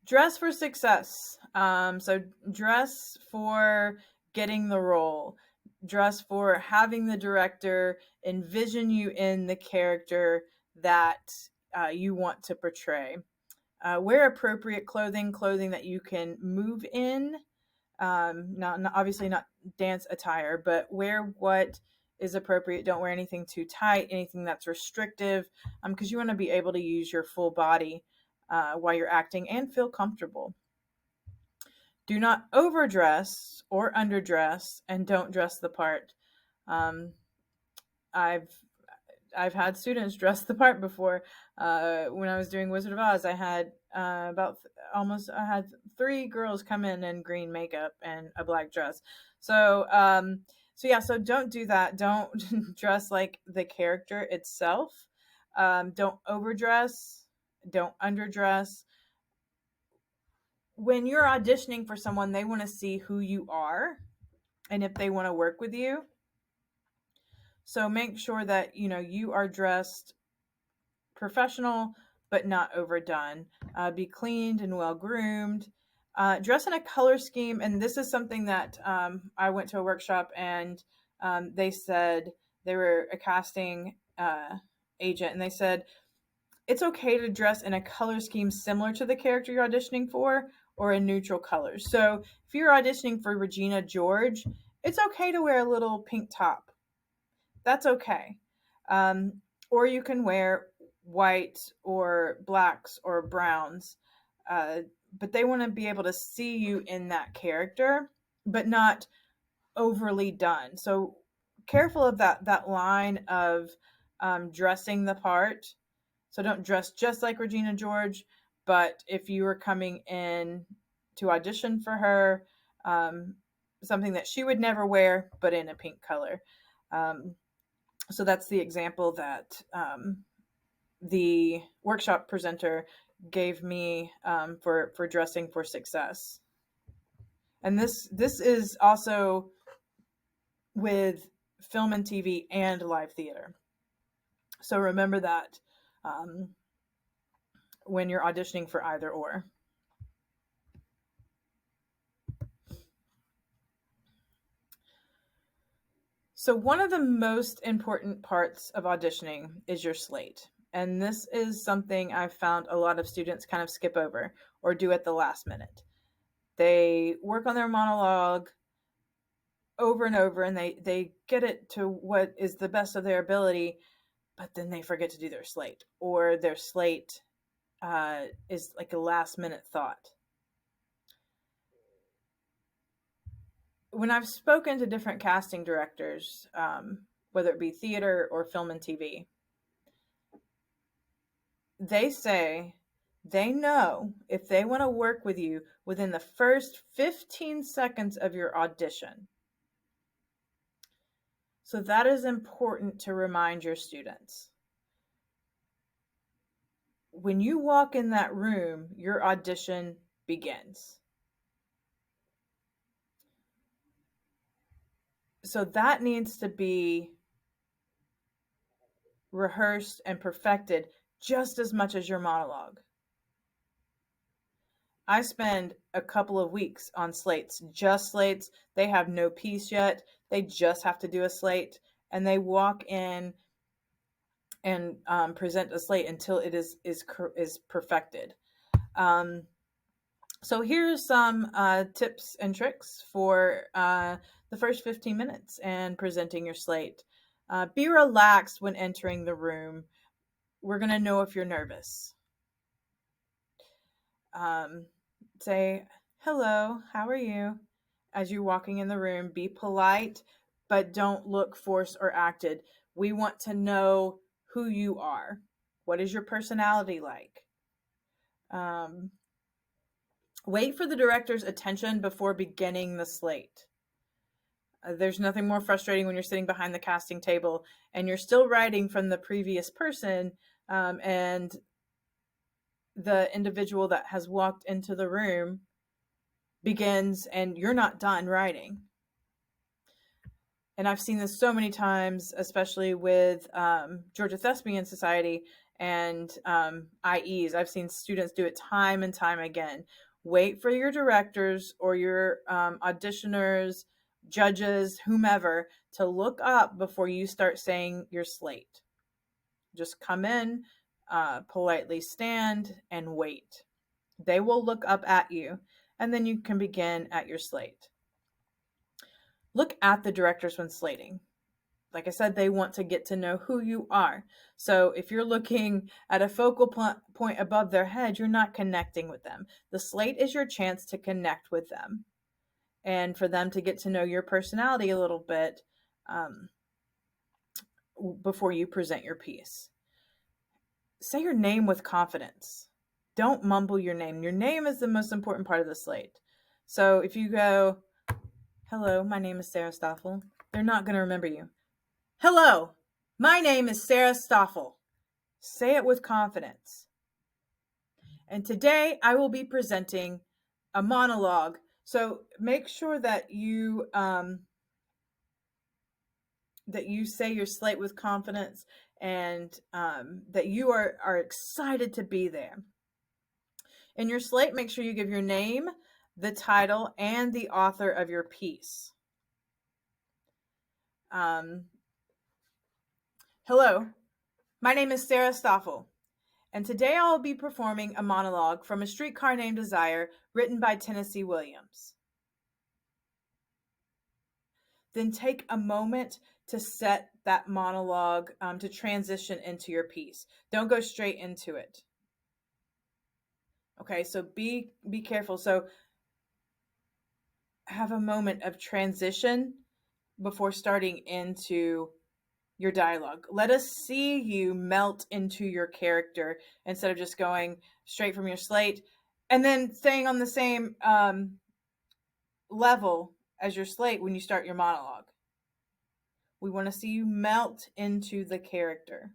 Dress for success. So dress for getting the role. Dress for having the director envision you in the character that you want to portray. Wear appropriate clothing that you can move in. Not obviously not dance attire, but wear what is appropriate. Don't wear anything too tight, anything that's restrictive, because you want to be able to use your full body while you're acting and feel comfortable. Do not overdress or underdress, and don't dress the part. Um, I've I've had students dress the part before. When I was doing Wizard of Oz, I had I had 3 girls come in green makeup and a black dress. So don't do that. Don't dress like the character itself. Don't overdress. Don't underdress. When you're auditioning for someone, they want to see who you are and if they want to work with you. So make sure that you are dressed professional but not overdone. Be cleaned and well groomed. Dress in a color scheme, and this is something that I went to a workshop and they said they were a casting agent, and they said it's okay to dress in a color scheme similar to the character you're auditioning for or in neutral colors. So if you're auditioning for Regina George, it's okay to wear a little pink top. That's okay. Or you can wear white or blacks or browns. But they want to be able to see you in that character, but not overly done. So careful of that line of dressing the part. So don't dress just like Regina George, but if you were coming in to audition for her, something that she would never wear, but in a pink color. So that's the example that the workshop presenter gave me for dressing for success. And this is also with film and TV and live theater. So remember that when you're auditioning for either or. So one of the most important parts of auditioning is your slate. And this is something I've found a lot of students kind of skip over or do at the last minute. They work on their monologue over and over, and they get it to what is the best of their ability, but then they forget to do their slate, or their slate is like a last minute thought. When I've spoken to different casting directors, whether it be theater or film and TV, they say they know if they want to work with you within the first 15 seconds of your audition. So that is important to remind your students. When you walk in that room, your audition begins. So that needs to be rehearsed and perfected just as much as your monologue. I spend a couple of weeks on slates, just slates. They have no piece yet. They just have to do a slate, and they walk in and present a slate until it is perfected. So here's some tips and tricks for the first 15 minutes and presenting your slate. Be relaxed when entering the room. We're going to know if you're nervous. Say, hello, how are you? As you're walking in the room, be polite, but don't look forced or acted. We want to know who you are. What is your personality like? Wait for the director's attention before beginning the slate. There's nothing more frustrating when you're sitting behind the casting table and you're still writing from the previous person, and the individual that has walked into the room begins and you're not done writing. And I've seen this so many times, especially with Georgia Thespian Society and IEs. I've seen students do it time and time again. Wait for your directors or your auditioners, judges, whomever, to look up before you start saying your slate. Just come in, politely stand, and wait. They will look up at you, and then you can begin at your slate. Look at the directors when slating. Like I said, they want to get to know who you are. So if you're looking at a focal point above their head, you're not connecting with them. The slate is your chance to connect with them and for them to get to know your personality a little bit before you present your piece. Say your name with confidence. Don't mumble your name. Your name is the most important part of the slate. So if you go, hello, my name is Sarah Stoffel, they're not going to remember you. Hello, my name is Sarah Stoffel. Say it with confidence. And today I will be presenting a monologue. So make sure that you say your slate with confidence and that you are excited to be there. In your slate, make sure you give your name, the title, and the author of your piece. Hello, my name is Sarah Stoffel, and today I'll be performing a monologue from A Streetcar Named Desire, written by Tennessee Williams. Then take a moment to set that monologue to transition into your piece. Don't go straight into it. Okay, so be careful. So have a moment of transition before starting into your dialogue. Let us see you melt into your character instead of just going straight from your slate and then staying on the same level as your slate when you start your monologue. We want to see you melt into the character.